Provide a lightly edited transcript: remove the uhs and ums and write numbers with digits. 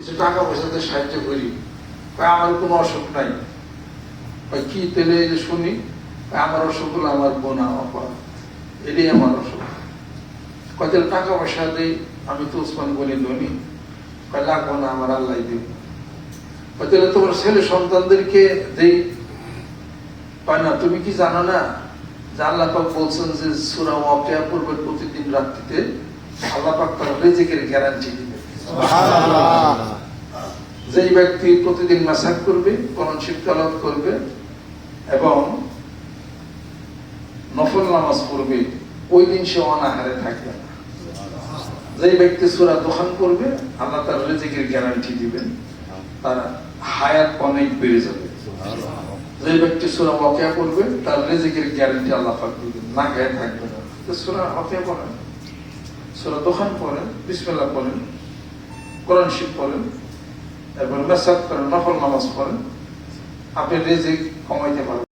কিছু টাকা পয়সাতে সাহায্য করি, আমার কোনো অসুখ নাই। কি তেলে যে শুনি আমার অসুখ হলো আমার বোনা অপা, এটাই আমার অসুখ। কত টাকা পয়সা দেই, আমি তো উসমান গনি ধনী, লাগবো না, আমার আল্লাহ দিব। তাহলে তোমার ছেলে সন্তানদেরকে দেই, পায় না। তুমি কি জানো না যে আল্লাহ পাক বলছেন যে সূরা ওয়াকিয়া পূর্বের প্রতিদিন রাত্রিতে আল্লাহ পাক তার রিজিকের গ্যারান্টি দিবে। সুবহানাল্লাহ। যেই ব্যক্তি প্রতিদিন মাসাক করবে, কোরআন শরীফ তেলাওয়াত করবে এবং নফল নামাজ পড়বে, ওই দিন সে অনাহারে থাকবে না। যেই ব্যক্তি সূরা দোহান করবে, আল্লাহ তার রিজিকের গ্যারান্টি দিবেন, তার হায়াত অনেক বেড়ে যাবে। যে ব্যক্তি সূরা ওয়াকিয়া করবে, তার রিজিকের গ্যারান্টি আল্লাহ পাক দিবেন, না খেয়ে থাকবে না। তো সূরা ওয়াকিয়া পড়েন, সূরা দোহান পড়েন, বিসমিল্লাহ পড়েন, কোরআন শরীফ পড়েন, এরপর মাসাক করেন, নফল নামাজ পড়েন, আপনি রিজিক কমাইতে পারবেন।